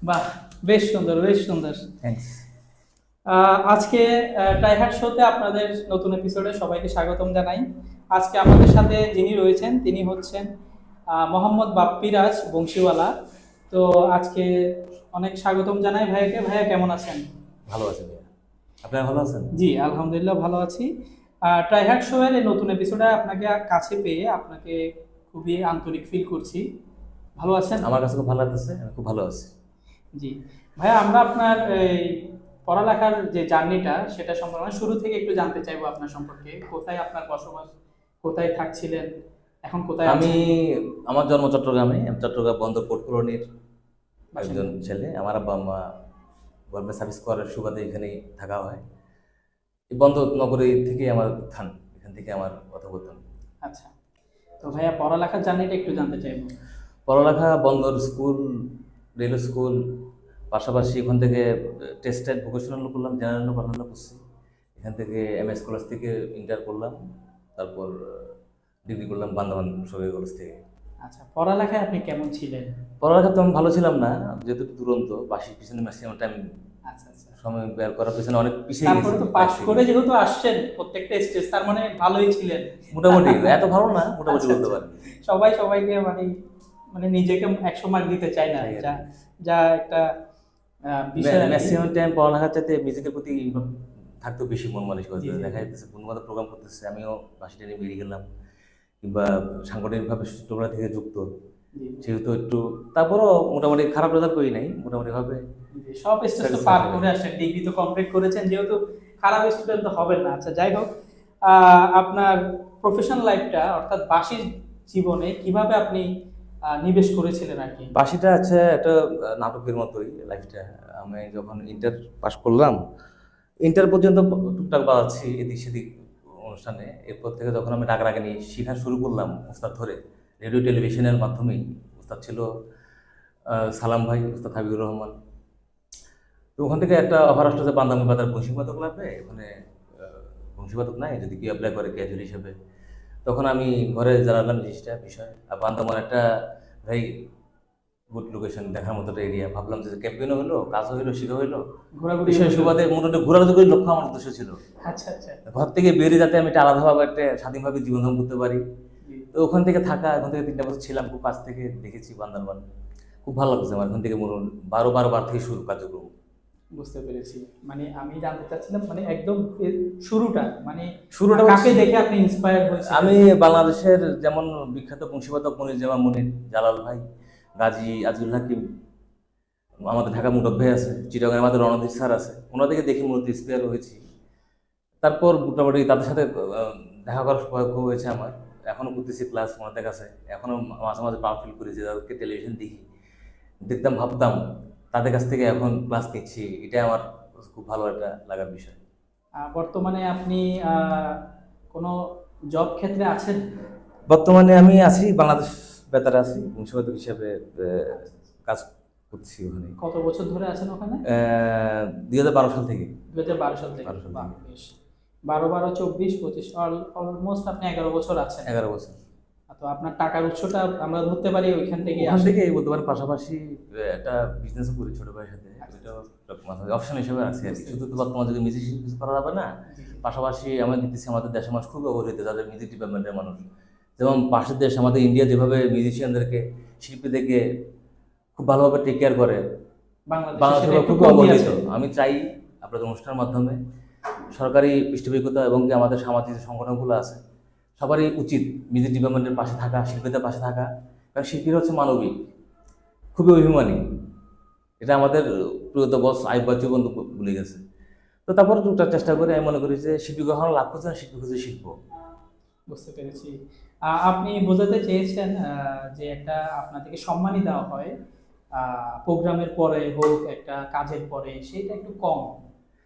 বাহ, বেশ সুন্দর, বেশ সুন্দর। থ্যাংকস। আজকে ট্রাইহার্ড শোতে আপনাদের নতুন এপিসোডে সবাইকে স্বাগতম জানাই। আজকে আমাদের সাথে যিনি রয়েছেন তিনি হচ্ছেন মোহাম্মদ বাপ্পিরাজ বংশীওয়ালা। তো আজকে অনেক স্বাগতম জানাই ভাইয়াকে। ভাইয়া কেমন আছেন? ভালো আছি ভাইয়া, আপনারা ভালো আছেন? জি, আলহামদুলিল্লাহ ভালো আছি। ট্রাইহার্ড শো এর এই নতুন এপিসোডে আপনাকে কাছে পেয়ে আপনাকে খুবই আন্তরিক ফিল করছি। ভালো আছেন? আমার কাছে খুব ভালো লাগতেছে, আমি খুব ভালো আছি। জি ভাইয়া, আমরা আপনার এই পড়ালেখার যে জার্নিটা সেটা সম্পর্কে মানে শুরু থেকে একটু জানতে চাইবো আপনার সম্পর্কে। কোথায় আপনার বসবাস, কোথায় থাকছিলেন, এখন কোথায় আমি আছেন? আমার জন্ম চট্টগ্রামে, আমি চট্টগ্রাম বন্দর পোর্ট কলোনির বাসিন্দা। একজন ছেলে। আমার আব্বা আম্মা গভর্নমেন্ট সার্ভিস করার সুবাদে এখানেই থাকা হয়। এই বন্দর নগরী থেকে আমার উত্থান, এখান থেকে আমার কথোপকথন। আচ্ছা, তো ভাইয়া পড়ালেখার জার্নিটা একটু জানতে চাইবো। পড়ালেখা বন্দর স্কুল, রেল স্কুল, পাশাপাশি এখান থেকে টেস্টেড ভোকেশনাল করলাম, জেনারেল পড়াশোনা করছি। এখান থেকে এমএস কলেজ থেকে ইন্টার করলাম, তারপর ডিগ্রি করলাম বান্দরবান সরকারি কলেজ থেকে। আচ্ছা, পড়ালেখায় আপনি কেমন ছিলেন? পড়ালেখা তেমন ভালো ছিলাম না, যেহেতু দুরন্ত বাসির পিছনে ম্যাক্সিমাম টাইম আচ্ছা আচ্ছা। সময় বের করার পিছনে অনেক পিছিয়ে গেছি। তারপরে তো পাস করে যেহেতু আসছেন প্রত্যেকটা স্টেজ, তার মানে ভালোই ছিলেন। মোটামুটি, এত ভালো না, মোটামুটি আচ্ছা বলতে আচ্ছা। পারি। সবাই সবাইকে মানে মানে নিজেকে 100 মার্ক দিতে চায় না, তাই আর যা কি। যা একটা বিষয় আর কি। ম্যাক্সিমাম টাইম পড়ালেখার চাইতে মিউজিকের প্রতি থাকতো বেশি মন মানসিকতা। জি জি দেখা জি যাচ্ছে বন্ধুবান্ধব প্রোগ্রাম করতেছে, আমিও বাসি টেনে বেরিয়ে গেলাম, কিংবা সাংগঠনিকভাবে ছোটবেলা থেকে যুক্ত, জি সেহেতু একটু তারপরও মোটামুটি খারাপ রেজাল্ট করি নাই, মোটামুটি ভাবে জি, সব স্টেজ তো পার করে আসছেন, ডিগ্রি তো কমপ্লিট করেছেন, যেহেতু খারাপ স্টুডেন্ট তো হবেন না। আচ্ছা, যাই হোক, আপনার প্রফেশনাল লাইফটা অর্থাৎ বাসির জীবনে কিভাবে আপনি নিবেশ করেছিলেন আর কি? বাসিটা আছে একটা নাটকের মতোই লাইফটা। আমি যখন ইন্টার পাস করলাম, ইন্টার পর্যন্ত টুকটাক বাজাচ্ছি এদিক সেদিক অনুষ্ঠানে। এরপর থেকে যখন আমি রাগারাগি শেখা শুরু করলাম উস্তাদ ধরে, রেডিও টেলিভিশনের মাধ্যমেই। উস্তাদ ছিল সালাম ভাই, উস্তাদ হাবিবুর রহমান। তো ওখান থেকে একটা অফার আসলো যে বান্দামি বাজার বংশীবাদক লাগবে, ওখানে বংশীবাদক নাই, যদি কেউ অ্যাপ্লাই করে ক্যাজুয়াল হিসেবে। তখন আমি ঘরে জানালাম জিনিসটা বিষয়, আর বান্দামান একটা ভাই গুড লোকেশন, দেখার মতো একটা এরিয়া। ভাবলাম যে ক্যাম্পেইনও হলো, কাজও হলো, শিখা হলো, ঘোরাঘুরি বিষয় হলো। সুবাদে মোটামুটি ঘোরাঘুরি লক্ষ্য আমার উদ্দেশ্য ছিল। আচ্ছা আচ্ছা। ঘর থেকে বেরিয়ে যাতে আমি একটা আলাদাভাবে একটা স্বাধীনভাবে জীবনযাপন করতে পারি। জি, তো ওখান থেকে থাকা, ওখান থেকে 3টা বছর ছিলাম, খুব কাছ থেকে দেখেছি বান্দরবান। খুব ভালো লাগছে আমার। ওখান থেকে মনে বার থেকে শুরু কার্যক্রম। বুঝতে পেরেছি। মানে আমি জানতে চাচ্ছিলাম মানে একদম শুরুটা মানে শুরুটা কাকে হচ্ছে, দেখে আপনি ইন্সপায়ার হয়েছিলেন? আমি বাংলাদেশের যেমন বিখ্যাত বংশীবাদক মনিরুজ্জামান মনির, জালাল ভাই, গাজী আজিজুল হাকিম, আমাদের ঢাকা মুটক ভাই আছে, চিটাগাং আমাদের রণধীর স্যার আছে, ওনাদেরকে দেখে মূলত ইন্সপায়ার হয়েছি। তারপর মোটামুটি তাদের সাথে দেখা করার সৌভাগ্য হয়েছে আমার। এখনো করতেছি ক্লাস ওনাদের কাছে। এখনো মাঝে মাঝে প্রাউড ফিল করি যে তাদেরকে টেলিভিশন দেখি, দেখতাম, ভাবতাম, তাদের কাছ থেকে এখন ক্লাস নিচ্ছি। এটা আমার খুব ভালো একটা লাগার বিষয়। বর্তমানে আপনি কোনো জব ক্ষেত্রে আছেন? বর্তমানে আমি আছি বাংলাদেশ বেতারে আছি, বংশীবাদক হিসেবে কাজ করছি ওখানে। কত বছর ধরে আছেন ওখানে? 2012 সাল থেকে। 2012 সাল থেকে। 12 সাল বাহ, থেকে। বেশ। 12 24 25 অলমোস্ট আপনি 11 বছর আছেন। 11 বছর। তো আপনার টাকার উৎসটা আমরা ধরতে পারি ওইখান থেকেই ওখান আসে? থেকে বলতে পারেন, পাশাপাশি একটা বিজনেসও করি ছোট ভাইয়ের সাথে। ওইটাও অপশন হিসেবে আছে আর কি। শুধু তো বর্তমান যুগে মিউজিশিয়ান কিছু করা যাবে না। জি, জি। পাশাপাশি আমরা দেখতেছি আমাদের দেশের মানুষ খুব অবহেলিত, যাদের মিউজিক ডিপার্টমেন্টের মানুষ। যেমন পাশের দেশ আমাদের ইন্ডিয়া যেভাবে মিউজিশিয়ানদেরকে, শিল্পীদেরকে খুব ভালোভাবে টেক কেয়ার করে, বাংলাদেশে সেটা বাংলাদেশের একটু খুব কমই অবহেলিত। আছে। আমি চাই আপনাদের অনুষ্ঠানের মাধ্যমে সরকারি পৃষ্ঠপোষকতা এবং কি আমাদের সামাজিক যে সংগঠনগুলো আছে, সবারই উচিত মিউজিক ডিপার্টমেন্টের পাশে থাকা, শিল্পীদের পাশে থাকা। কারণ শিল্পীরা হচ্ছে মানবিক, খুবই অভিমানী। এটা আমাদের প্রিয়ত বস আইব বাচ্চু বন্ধু ভুলে গেছে। তো তারপরে টুকটাক চেষ্টা করে আমি মনে করি যে শিল্পী কখনো লাভ করছে না, শিল্পী খুঁজে শিল্প। বুঝতে পেরেছি। আপনি বোঝাতে চেয়েছেন যে একটা আপনাদেরকে সম্মানই দেওয়া হয় প্রোগ্রামের পরে হোক, একটা কাজের পরে, সেটা একটু কম,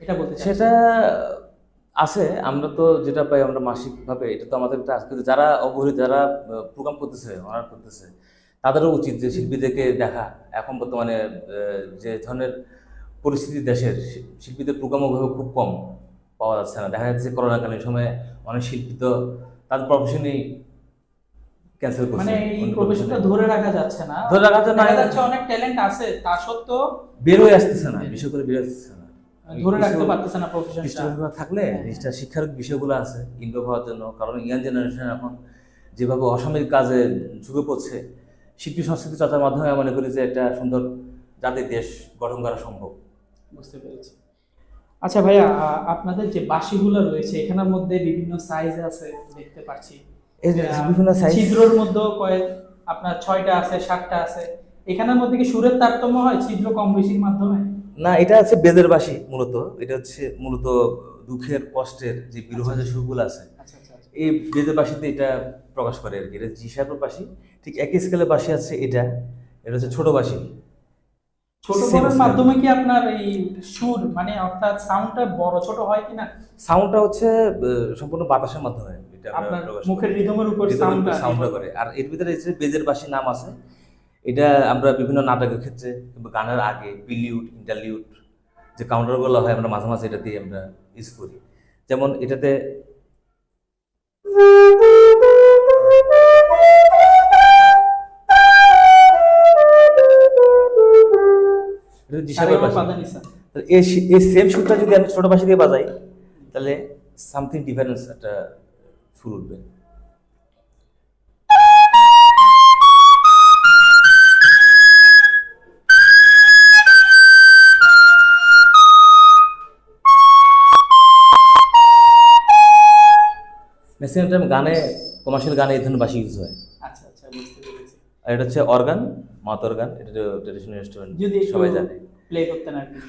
এটা বলতে সেটা চাচ্ছেন? আছে, আমরা তো যেটা পাই আমরা মাসিকভাবে, এটা তো আমাদের একটা কিন্তু যারা অবহেলিত, যারা প্রোগ্রাম করতেছে, অনার করতেছে, তাদেরও উচিত যে শিল্পীদেরকে দেখা। এখন বর্তমানে যে ধরনের পরিস্থিতি দেশের, শিল্পীদের প্রোগ্রাম ওভাবে খুব কম পাওয়া যাচ্ছে না। দেখা যাচ্ছে করোনাকালীন সময়ে অনেক শিল্পী তো তাদের প্রফেশনই ক্যান্সেল করছি। মানে এই প্রফেশনটা ধরে রাখা যাচ্ছে না, ধরে রাখা যাচ্ছে না। দেখা যাচ্ছে অনেক ট্যালেন্ট আছে, তা সত্ত্বেও বের হয়ে আসতেছে না, বিষয় করে বের আসতেছে না, ধরে রাখতে পারতেছে না প্রফেশনটা। দৃষ্টিভঙ্গি থাকলে জিনিসটা শিক্ষার বিষয়গুলো আছে ইনভলভ হওয়ার জন্য। কারণ ইয়াং জেনারেশন এখন যেভাবে অসামরিক কাজে ঝুঁকে পড়ছে, শিল্পী সংস্কৃতি চর্চার মাধ্যমে আমি মনে করি যে একটা সুন্দর জাতির দেশ গঠন করা সম্ভব। বুঝতে পেরেছি। আচ্ছা ভাইয়া, আপনাদের যে বাঁশিগুলো রয়েছে এখানের মধ্যে বিভিন্ন সাইজ আছে দেখতে পাচ্ছি, এই যে বিভিন্ন সাইজ, ছিদ্রর মধ্যে কয়েক আপনার 6টা আছে, 7টা আছে, এখানের মধ্যে কি সুরের তারতম্য হয় ছিদ্র কম বেশির মাধ্যমে? না, এটা হচ্ছে বেদের বাঁশি মূলত। এটা হচ্ছে মূলত দুঃখের কষ্টের যে বিরহ যে সুরগুলো আছে, আচ্ছা আচ্ছা আচ্ছা। এই বেদের বাঁশিতে এটা প্রকাশ করে আর কি। এটা জি শার্পের বাঁশি, ঠিক একই স্কেলের বাঁশি আছে এটা। এটা হচ্ছে ছোট বাঁশি। ছোট Same বড়ের scale। মাধ্যমে কি আপনার এই সুর মানে অর্থাৎ সাউন্ডটা বড় ছোট হয় কিনা? সাউন্ডটা হচ্ছে সম্পূর্ণ বাতাসের মাধ্যমে এটা আমরা আপনার প্রকাশ মুখের করি। রিদমের উপর রিদমের সাউন্ডটা উপর সাউন্ডটা করে। আর এর ভিতরে হচ্ছে বেজের বাঁশি নাম আছে। এটা আমরা বিভিন্ন নাটকের ক্ষেত্রে কিংবা গানের আগে প্রিলিউড, ইন্টারলিউড যে কাউন্টারগুলো হয়, আমরা মাঝে মাঝে এটা দিয়ে আমরা ইউজ করি। যেমন এটাতে এটা দিশারের বাঁশি। পাদানিসা। তাহলে এই সেম সুরটা যদি আমি ছোট বাঁশি দিয়ে বাজাই, তাহলে সামথিং ডিফারেন্স একটা সুর উঠবে। ম্যাক্সিমাম টাইম গানে, কমার্শিয়াল গানে এই ধরনের বাঁশি ইউজ হয়। আচ্ছা আচ্ছা, বুঝতে পেরেছি। আর এটা হচ্ছে অর্গান, মাত অর্গান। এটা ট্রেডিশনাল ইনস্ট্রুমেন্ট, যদি একটু সবাই জানে। প্লে করতেন আর কি।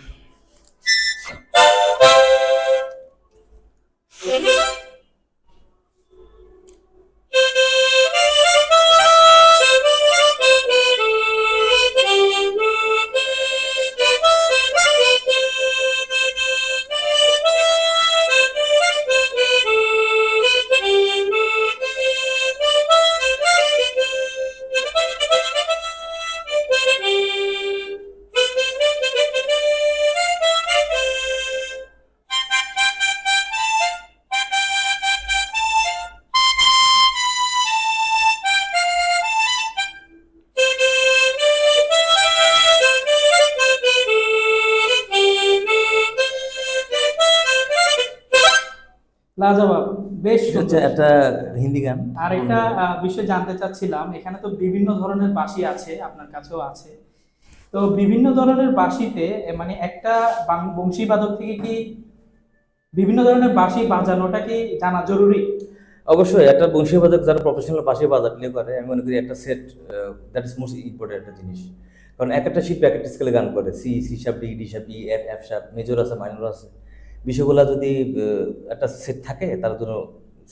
লাজবাব, বেশ এটা হচ্ছে সুন্দর। একটা হিন্দি গান। আর একটা বিষয় জানতে চাচ্ছিলাম, এখানে তো বিভিন্ন ধরনের বাঁশি আছে, আপনার কাছেও আছে, তো বিভিন্ন ধরনের বাঁশিতে মানে একটা বংশী বাদক থেকে কি বিভিন্ন ধরনের বাঁশি বাজানোটা কি জানা জরুরি? অবশ্যই একটা বংশীবাদক যারা প্রফেশনাল বাঁশি বাজার প্লে করে, আমি মনে করি একটা set, that is most important একটা জিনিস। কারণ এক একটা শিল্পী এক একটা স্কেলে গান করে, C, C sharp, D, D sharp, E, F, F sharp, major আছে, মাইনর আছে। বিষয়গুলো যদি একটা সেট থাকে, তার জন্য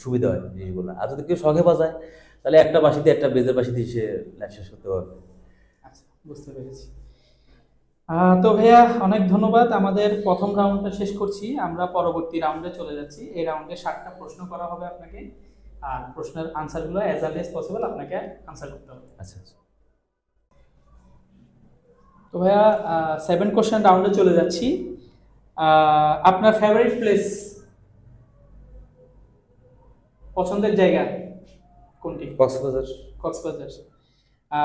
সুবিধা হয় জিনিসগুলো। আর যদি কেউ শখে বাজায়, তাহলে একটা বাঁশি দিয়ে, একটা বেজের বাঁশি দিয়ে সে লাইফ শেষ করতে পারবে। আচ্ছা, বুঝতে পেরেছি। তো ভাইয়া অনেক ধন্যবাদ। আমাদের প্রথম রাউন্ডটা শেষ করছি, আমরা পরবর্তী রাউন্ডে চলে যাচ্ছি। এই রাউন্ডে 7টা প্রশ্ন করা হবে আপনাকে, আর প্রশ্নের আনসারগুলো অ্যাজ আর্লি এজ পসিবল আপনাকে আনসার করতে হবে। আচ্ছা আচ্ছা। তো ভাইয়া 7 কোশ্চেন রাউন্ডে চলে যাচ্ছি। আপনার ফেভারিট প্লেস, পছন্দের জায়গা কোনটি? কক্সবাজার। কক্সবাজার।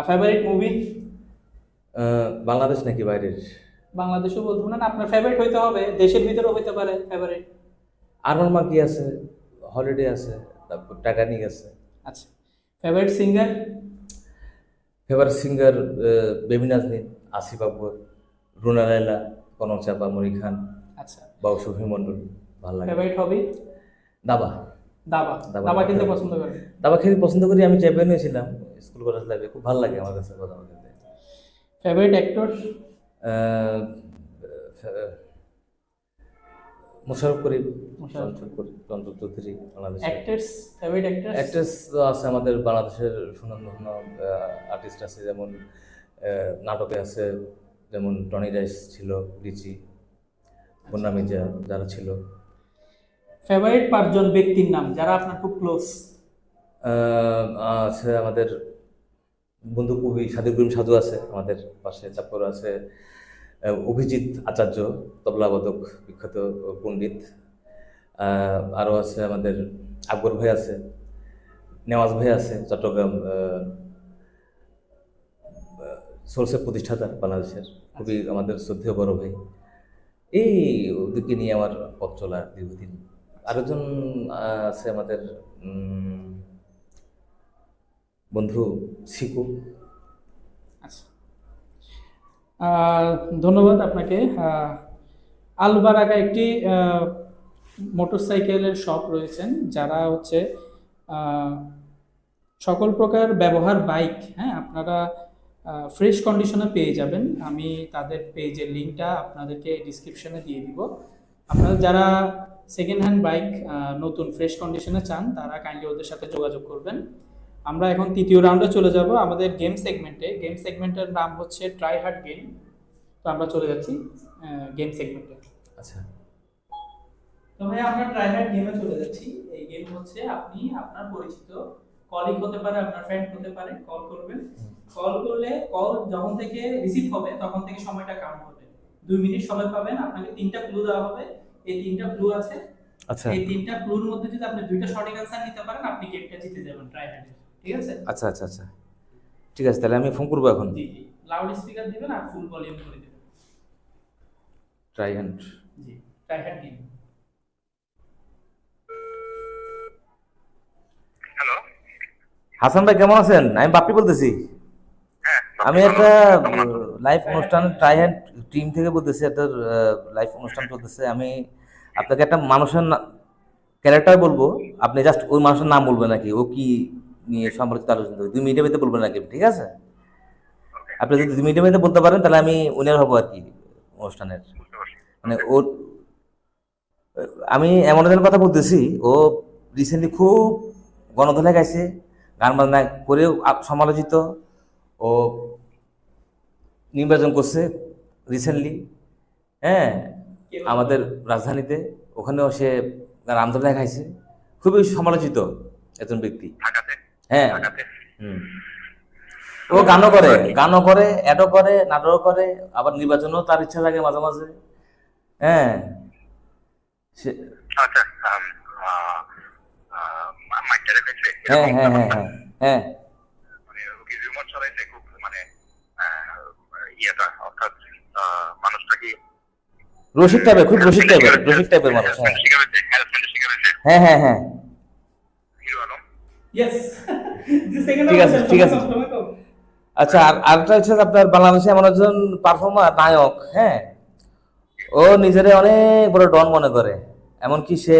Favourite movie? বাংলাদেশ নাকি বাইরের? বাংলাদেশও বলতে পারেন, আপনার ফেভারিট হইতে হবে, দেশের ভিতরেও হইতে পারে ফেভারিট। আরমান মাকি আছে, হলিডে আছে, তারপর টাইটানিক আছে। আচ্ছা, favourite singer? Favourite singer Baby Naznin, Asif Akbar, Runa Laila, Kanak Chapa, Mori Khan, আচ্ছা। বাবু শফি মন্ডল, ভালো লাগে। Favourite hobby? দাবা। দাবা। দাবা। দাবা খেলতে পছন্দ করেন? দাবা খেতে পছন্দ করি, আমি চ্যাম্পিয়ন হয়েছিলাম স্কুল কলেজ লাইফে, খুব ভালো লাগে আমার কাছে দাবা খেলতে। Favourite actor? মোশাররফ করিম, মোশাররফ চঞ্চল চৌধুরী। বাংলাদেশের অ্যাক্টরস, ফেভারিট অ্যাক্টরস? অ্যাক্ট্রেস আছে আমাদের বাংলাদেশের সুনামধন্য আর্টিস্ট আছে, যেমন নাটকে আছে, যেমন টনি রাইস ছিল, রিচি, বন্যা মির্জা, যারা ছিল। ফেভারিট 5জন ব্যক্তির নাম যারা আপনার খুব ক্লোজ? আছে আমাদের বন্ধু কবি সাদিক করিম সাধু আছে আমাদের পাশে, তারপর আছে অভিজিৎ আচার্য, তবলাবাদক, বিখ্যাত পণ্ডিত। আরও আছে আমাদের আকবর ভাই আছে, নেওয়াজ ভাই আছে চট্টগ্রাম সোর্সের প্রতিষ্ঠাতা বাংলাদেশের, খুবই আমাদের শ্রদ্ধেয় বড় ভাই। এই ওদেরকে নিয়ে আমার পথ চলা দীর্ঘদিন। আরেকজন আছে আমাদের বন্ধু সিকু। আচ্ছা, ধন্যবাদ আপনাকে। আলবারাকা একটি মোটরসাইকেলের শপ রয়েছেন, যারা হচ্ছে সকল প্রকার ব্যবহার বাইক, হ্যাঁ, আপনারা ফ্রেশ কন্ডিশনে পেয়ে যাবেন। আমি তাদের পেজের লিঙ্কটা আপনাদেরকে ডিসক্রিপশনে দিয়ে দিব। আপনারা যারা সেকেন্ড হ্যান্ড বাইক নতুন ফ্রেশ কন্ডিশনে চান, তারা কাইন্ডলি ওদের সাথে যোগাযোগ করবেন। আমরা এখন তৃতীয় রাউন্ডে চলে যাব আমাদের গেম সেগমেন্টে। গেম সেগমেন্টের নাম হচ্ছে ট্রাই হার্ড গেম। তো আমরা চলে যাচ্ছি গেম সেগমেন্টে। আচ্ছা, তো ভাই আমরা ট্রাই হার্ড গেমে চলে যাচ্ছি। এই গেম হচ্ছে আপনি আপনার পরিচিত কলিগ হতে পারে, আপনার ফ্রেন্ড হতে পারে, কল করবেন। কল করলে কল যখন থেকে রিসিভ হবে তখন থেকে সময়টা কাউন্ট হবে। 2 মিনিট সময় পাবেন। আপনাকে 3টা ক্লু দেওয়া হবে। এই 3টা ক্লু আছে। আচ্ছা, এই 3টা ক্লুর মধ্যে যদি আপনি 2টা সঠিক অ্যানসার নিতে পারেন, আপনি গেমটা জিতে যাবেন ট্রাই হার্ডে। ঠিক আছে? আচ্ছা, আচ্ছা, আচ্ছা, ঠিক আছে, তাহলে আমি ফোন করবো এখন। জি জি, লাউড স্পিকার দিবেন আর ফুল ভলিউম করে দিবেন। Try hand. জি, try hard game. Hello, Hasan ভাই কেমন আছেন? আমি বাপ্পি বলতেছি। হ্যাঁ আমি একটা লাইভ অনুষ্ঠান ট্রাই হ্যান্ড টিম থেকে বলতেছি, একটা লাইভ অনুষ্ঠান চলতেছে। আমি আপনাকে একটা মানুষের ক্যারেক্টার বলবো, আপনি জাস্ট ওই মানুষের নাম বলবেন নাকি, ও কি নিয়ে সম্পর্কিত আলোচনা, 2 মিনিটের মধ্যে বলবেন নাকি, ঠিক আছে? আপনি যদি 2 মিনিটের মধ্যে বলতে পারেন তাহলে আমি উইনার হবো আর কি অনুষ্ঠানের। বুঝতে পারছি। মানে ওর, আমি এমন একজনের কথা বলতেছি, ও রিসেন্টলি খুব গণধোলাই গাইছে, গান বাজনা করেও সমালোচিত। ও নির্বাচন করছে রিসেন্টলি, হ্যাঁ, আমাদের রাজধানীতে। ওখানেও সে রামধোলাই খাইছে, খুবই সমালোচিত একজন ব্যক্তি। ঢাকাতে হ্যাঁ, ঢাকাতে হুম। ও গানও করে, অ্যাডও করে, নাটকও করে, আবার নির্বাচনেও তার ইচ্ছা থাকে মাঝে মাঝে। হ্যাঁ, সে, আচ্ছা, মাইকেলে গেছে হ্যাঁ, হ্যাঁ, হ্যাঁ, হ্যাঁ, হ্যাঁ, মানে ওকে রিউমার ছড়াইছে খুব, মানে ইয়েটা অর্থাৎ মানুষটা কি রসিক টাইপের, খুব রসিক টাইপের মানুষ। হ্যাঁ, হ্যারাসমেন্টের শিকার হয়েছে হ্যাঁ, হ্যাঁ, হ্যাঁ, হিরো আলম। ইয়েস। জি, সেকেন্ড ঠিক আছে, ঠিক আছে। আচ্ছা, আরেকটা হচ্ছে আপনার বাংলাদেশে এমন একজন পারফর্মার, নায়ক, হ্যাঁ, ও নিজেরে অনেক বড় ডন মনে করে। এমনকি সে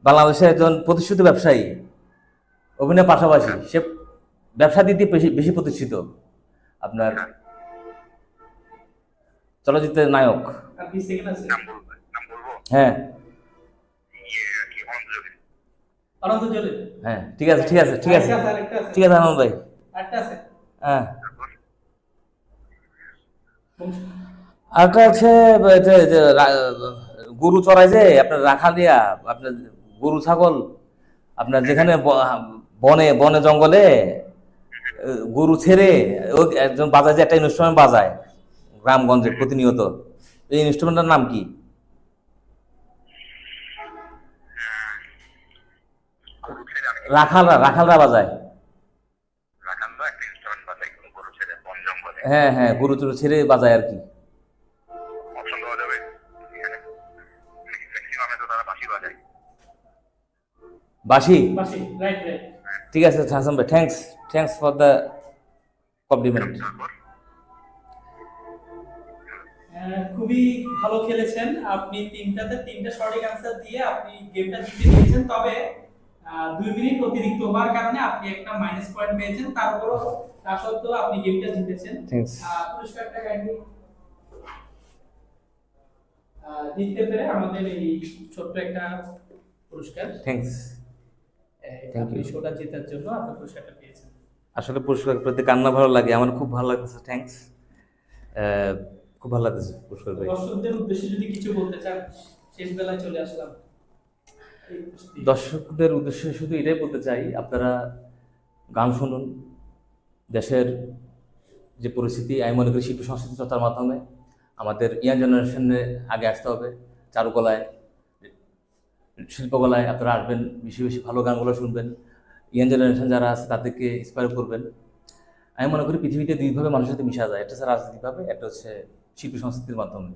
বাংলাদেশে একজন প্রতিষ্ঠিত ব্যবসায়ী, অভিনয়ের পাশাপাশি সে ব্যবসা দিতে বেশি বেশি প্রতিষ্ঠিত। আপনার চলচ্চিত্রের নায়ক। আর 20 সেকেন্ড আছে। নাম বলবো হ্যাঁ, ইয়ে কি অনন্ত জলিল। অনন্ত জলিল। হ্যাঁ, ঠিক আছে, ঠিক আছে, ঠিক আছে, আরেকটা আছে। ঠিক আছে আনন্দ ভাই। আরেকটা আছে। হ্যাঁ, তারপর আরেকটা আছে, গরু চড়ায় যে আপনার রাখা দিয়া, আপনার গরু ছাগল, আপনার যেখানে বনে বনে জঙ্গলে গরু ছেড়ে ও একজন বাজায়, যে একটা ইনস্ট্রুমেন্ট বাজায় গ্রামগঞ্জে প্রতিনিয়ত, এই ইনস্ট্রুমেন্টের নাম কি? গরু ছেড়ে আমি রাখালরা বাজায়। রাখানরা একটা ইনস্ট্রুমেন্ট বাজাই গরু ছেড়ে বন জঙ্গলে। হ্যাঁ, হ্যাঁ, গরু টরু ছেড়ে বাজায় আর কি। অপশন দেওয়া যাবে এখানে। ম্যাক্সিমামে তো তারা বাঁশি বাজায়। বাঁশি। বাসি, রাইট রাইট। ঠিক আছে হাসান ভাই, থ্যাঙ্কস ফর দ্য কমপ্লিমেন্ট। তারপর খুবই ভালো খেলেছেন আপনি। 3টা সঠিক অ্যান্সার দিয়ে আপনি গেমটা জিতে নিয়েছেন। তবে 2 মিনিট অতিরিক্ত হওয়ার কারণে আপনি একটা মাইনাস পয়েন্ট পেয়েছেন। তারপরও তা সত্ত্বেও আপনি গেমটা জিতেছেন। থ্যাঙ্কস। পুরস্কারটা কাইন্ডলি জিততে পেরে আমাদের এই ছোট্ট একটা পুরস্কার। থ্যাঙ্কস। Thank আপনি you. শোটা জেতার জন্য আপনি পুরস্কারটা পেয়েছেন। আসলে পুরস্কার পেতে কান্না ভালো লাগে, আমার খুব ভালো লাগতেছে। থ্যাঙ্কস, খুব ভালো লাগতেছে পুরস্কার পেয়ে। দর্শকদের উদ্দেশ্যে যদি কিছু বলতে চান, শেষ বেলায় চলে আসলাম। দর্শকদের উদ্দেশ্যে শুধু এটাই বলতে চাই, আপনারা গান শুনুন। দেশের যে পরিস্থিতি, আমি মনে করি শিল্প সংস্কৃতি চর্চার মাধ্যমে আমাদের ইয়াং জেনারেশনে আগে আসতে হবে। চারুকলায়, শিল্পকলায় আপনারা আসবেন, বেশি বেশি ভালো গানগুলো শুনবেন। ইয়াং জেনারেশন যারা আছে তাদেরকে ইন্সপায়ার করবেন। আমি মনে করি পৃথিবীতে দুইভাবে মানুষের সাথে মিশা যায়, একটা হচ্ছে রাজনীতিভাবে, একটা হচ্ছে শিল্পী সংস্কৃতির মাধ্যমে।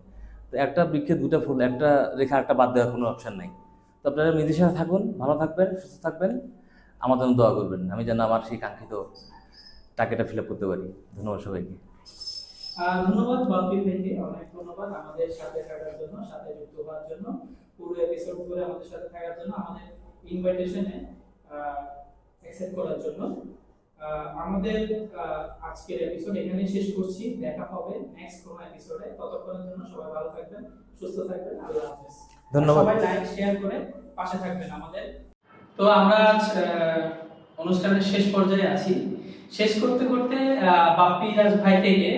তো একটা বৃক্ষে দুটা ফুল, একটা রেখে একটা বাদ দেওয়ার কোনো অপশন নাই। তো আপনারা নিজের সাথে থাকুন, ভালো থাকবেন, সুস্থ থাকবেন, আমার জন্য দোয়া করবেন, আমি যেন আমার সেই কাঙ্ক্ষিত টার্গেটটা ফিল আপ করতে পারি। ধন্যবাদ সবাইকে। ধন্যবাদ বাপ্পি ভাইকে, অনেক ধন্যবাদ আমাদের সাথে থাকার জন্য, সাথে যুক্ত হওয়ার জন্য, পুরো এপিসোড ধরে আমাদের সাথে থাকার জন্য, আমাদের ইনভাইটেশনে অ্যাকসেপ্ট করার জন্য। আমাদের আজকের এপিসোড এখানেই শেষ করছি। দেখা হবে নেক্সট কোনো এপিসোডে। ততক্ষণের জন্য সবাই ভালো থাকবেন, সুস্থ থাকবেন। আল্লাহ হাফেজ। ধন্যবাদ। সবাই লাইক শেয়ার করে পাশে থাকবেন আমাদের। তো আমরা আজ অনুষ্ঠানের শেষ পর্যায়ে আছি। শেষ করতে করতে বাপ্পি রাজ ভাই থেকে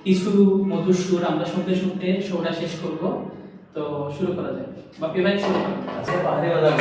কিছু মধুর সুর আমরা শুনতে শুনতে শোটা শেষ করব। তো শুরু করা যায়। বাপ্পি ভাই শুরু করুন। আচ্ছা, পাহাড়ি বাজার